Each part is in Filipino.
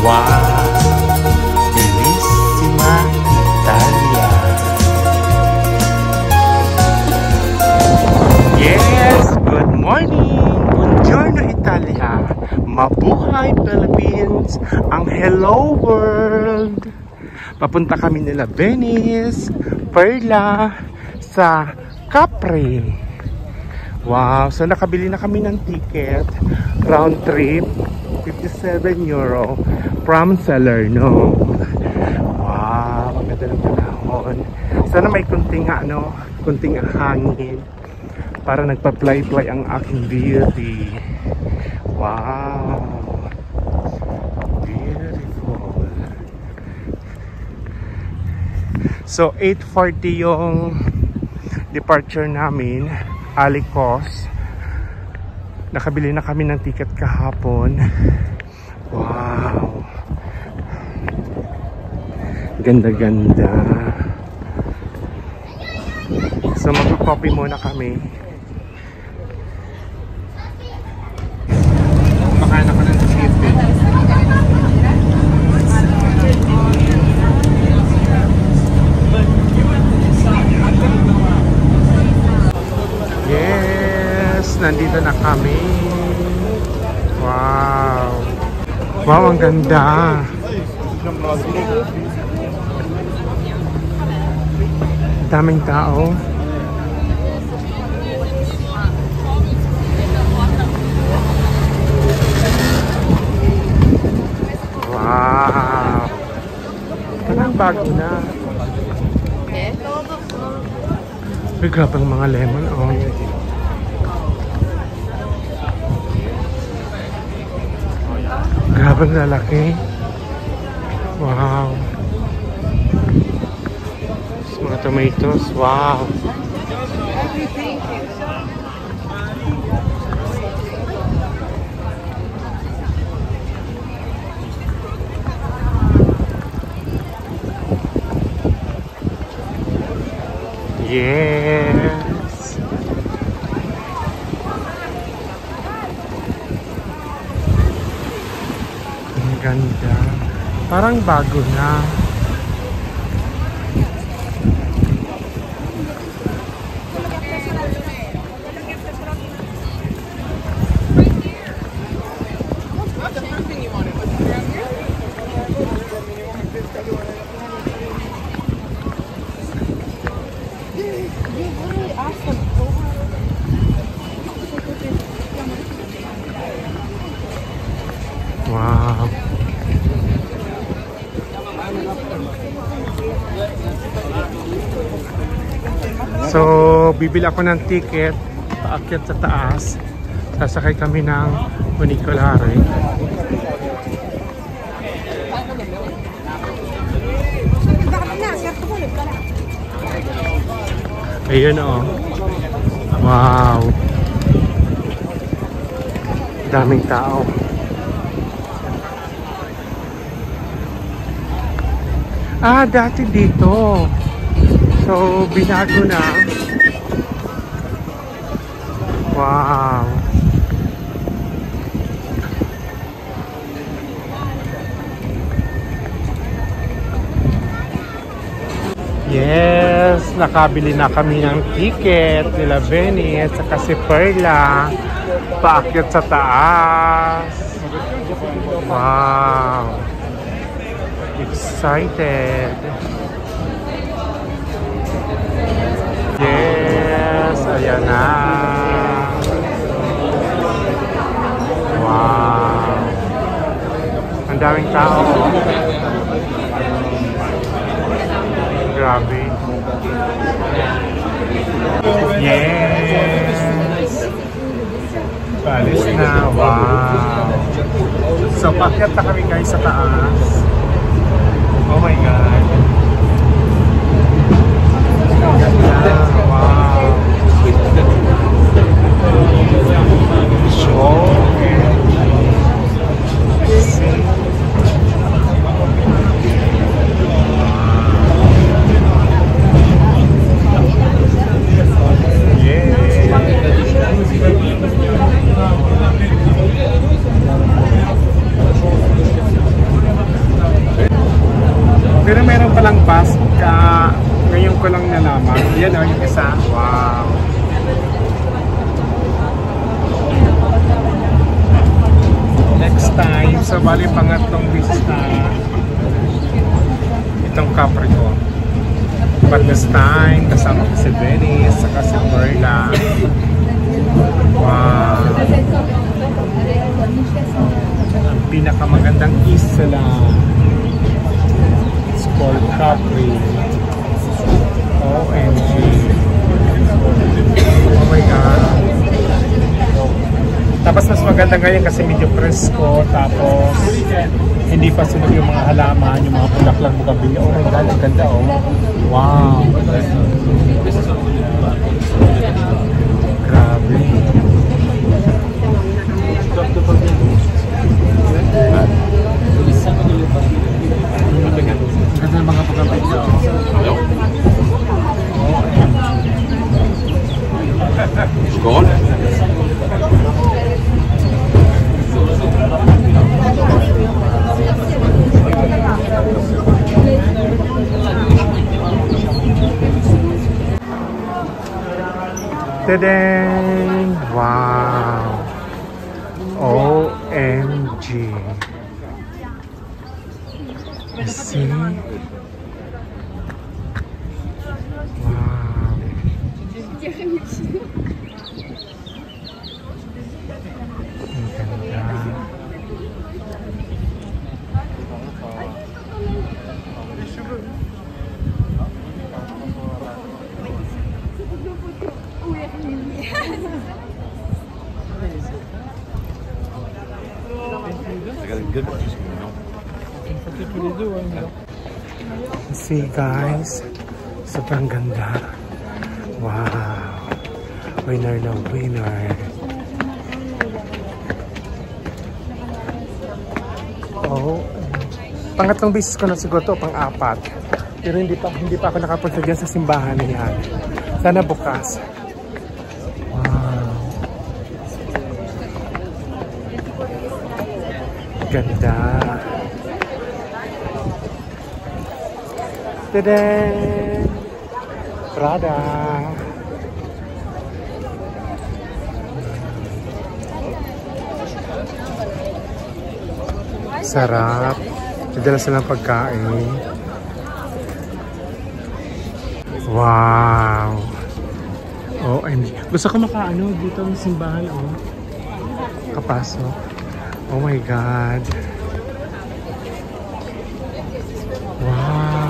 Wow! Bellissima Italia! Yes! Good morning! Buongiorno Italia! Mabuhay Philippines! Ang hello world! Papunta kami nila Venice, Perla, sa Capri. Wow! So nakabili na kami ng ticket. Round trip. 57 euro from Salerno. Wow, ang ganda ng panahon. Sana may kunting kunting hangin para nagpa-fly-fly ang aking beauty. Wow, beautiful. So 8:40 yung departure namin, Alicos. Nakabili na kami ng ticket kahapon. Wow. Ganda-ganda. So mag-copy muna kami. Makain ako ng chicken. Yes, nandito na kami. Wow. Wow, ang ganda. Daming tao. Wow. Parang bago na. May grabe ang mga lemon. Oh. Grabe ang lalaki. Wow. Mga tomatoes. Wow. Yes. Ang ganda. Parang bago na. Wow. So, bibili ako ng ticket paakyat sa taas. Sasakay kami ng funiculare. Ayun oh. Wow. Daming tao. Ah, dati dito. So, binago na. Wow. Yes, nakabili na kami ng ticket nila Venice at si Perla. Paakyat sa taas. Wow. Excited. Yes, ayan na. Wow. Ang daming tao. Grabe. Yes. Paalis na. Wow. So, paakyat na kami guys sa taas. Oh my God. Wow. So, So, bali pangatlong beses na itong Capricorn. But this time, kasama ko si Venice, saka si Perla. Wow! Ang pinakamagandang isla. It's called Capri. OMG. Oh my God. Tapos mas maganda ngayon kasi medyo presko. Tapos hindi pa sunog yung mga halaman, yung mga bulaklak bugambilla. Oh my God, ang ganda oh. Wow. Grabe. Ang ganda ng mga bugambilla oh. Gone? Ta-dang! Wow! OMG! You see? Wow! Ang ganda. See guys, sobrang ganda. Wow, winner na winner. Oh, pangatlong beses ko na siguro to, pang-apat. Pero hindi pa ako nakapunta dyan sa simbahan na yan. Sana bukas. Wow, ganda. Ta-da! Prada! Sarap. Madala silang pagkain. Wow! Oh, gusto ko makaano dito ng simbahan, oh. Kapasok. Oh my God! Wow!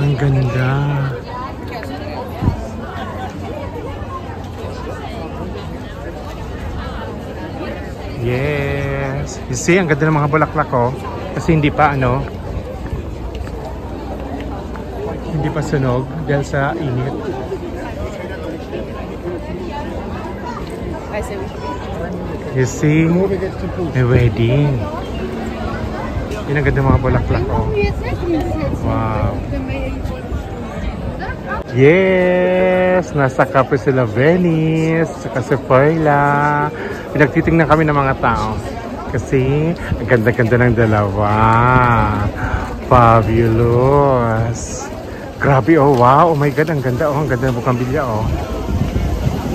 Ang ganda. Yes. You see, ang ganda ng mga bulaklak ko. Kasi hindi pa hindi pa sunog dahil sa init. You see, may wedding. Yun ang ganda ng mga bulaklak ko. Wow. Yes! Nasa Capri sila Venice, saka si Perla. Pinagtitingnan kami ng mga tao. Kasi ang ganda-ganda ng dalawa. Fabulous! Grabe oh, wow! Oh my God, ang ganda oh. Ang ganda ng bugambilla oh.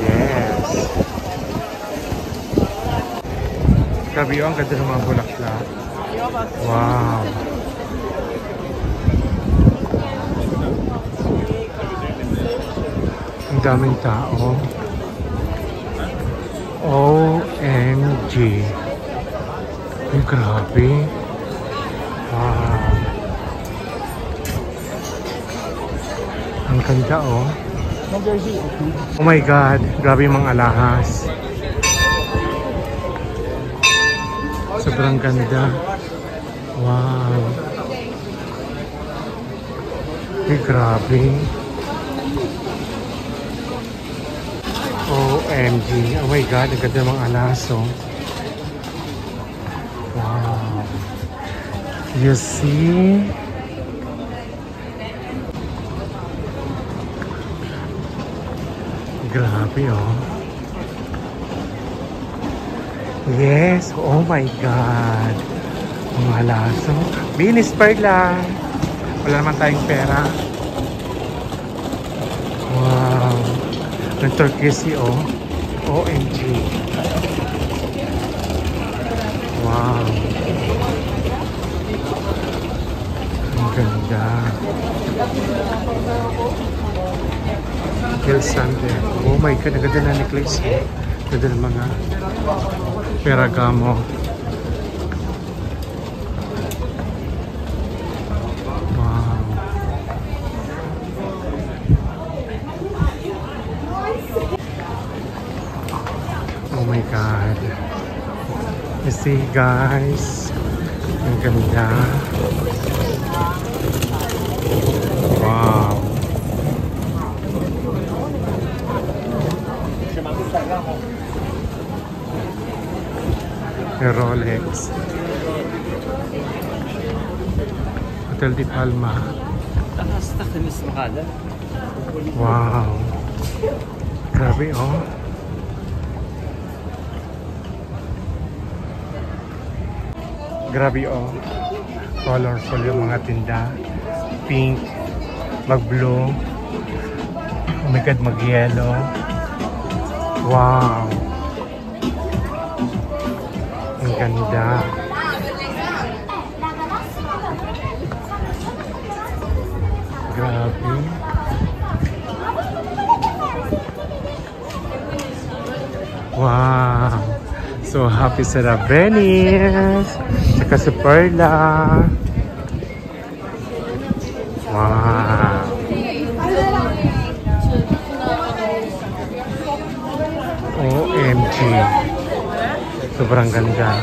Yes! Grabe oh, ang ganda ng mga bulaklak. Wow! Ang daming tao. OMG. Ay, grabe. Wow. Ang ganda, oh. Oh my God. Grabe yung mga alahas. Sobrang ganda. Wow. Ay, grabe. OMG. Oh my God, ang ganda ng mga alaso. Wow. You see? Grabe oh. Yes, oh my God. Mga alaso. Binis Perla. Wala naman tayong pera. Wow. Ang turquoise oh. OMG. Hill Sande. Oh my God, naganda na necklace. Ganda ng mga Ferragamo. Wow. Oh my God. You see guys, ang ganda. Wow. Rolex. Hotel Di Palma. Wow. Grabe oh. Grabe oh. Colorful yung mga tinda. Pink, mag-blue. Oh my God, mag-yellow. Wow. Ang ganda. Grabe. Wow. So happy sa Venice. Tsaka sa Perla. Wow. OMG. Sobrang ganda.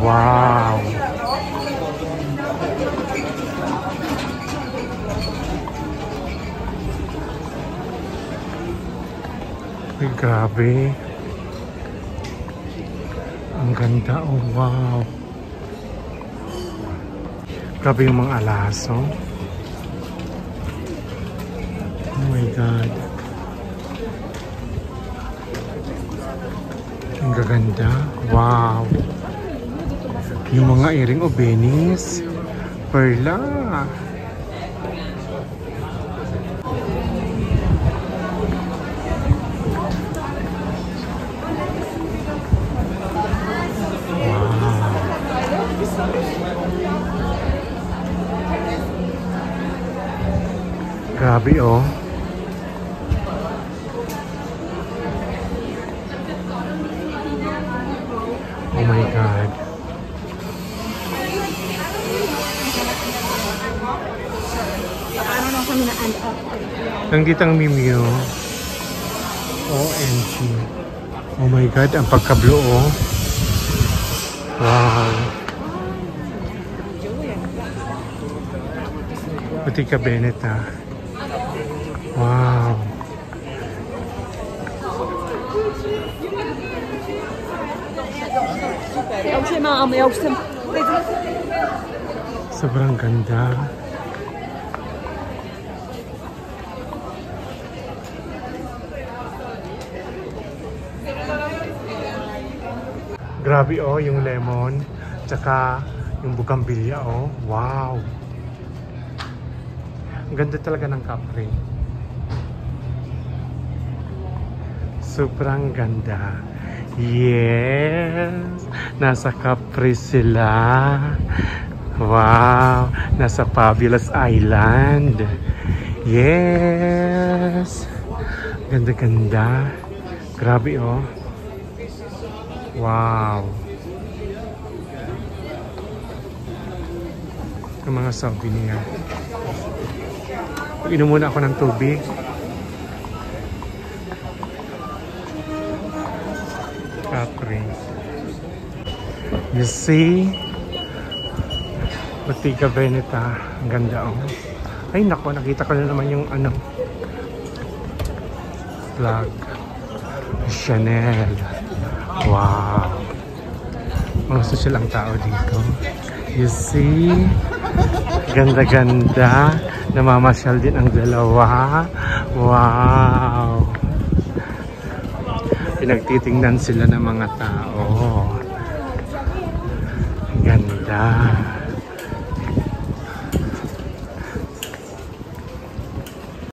Wow. Ay, grabe. Ang ganda. Oh, wow. Grabe yung mga alaso. Oh my God. Ang gaganda. Wow. Yung mga earring o Venice. Perla. Grabe oh. Oh my God. Nandito ang Mimio. OMG. Oh my God, ang pagka-blue oh. Wow. Pati ka Bennett ah. Wow. Sobrang ganda. Grabe oh, yung lemon. Tsaka yung bugambilya oh. Wow. Ang ganda talaga ng Capri. Sobrang ganda. Yes! Nasa Capri sila. Wow! Nasa Fabulous Island. Yes! Ganda-ganda. Grabe oh. Wow! Ang mga souvenir. Inom muna ako ng tubig. Capri. You see? Bottega Veneta. Ang ganda oh. Ay nako, nakita ko na naman yung ano. Flag. Chanel. Wow. Mga social ang tao dito. You see? Ganda-ganda. Namamasyal din ang dalawa. Wow. Pinagtitingnan sila ng mga tao. Ganda.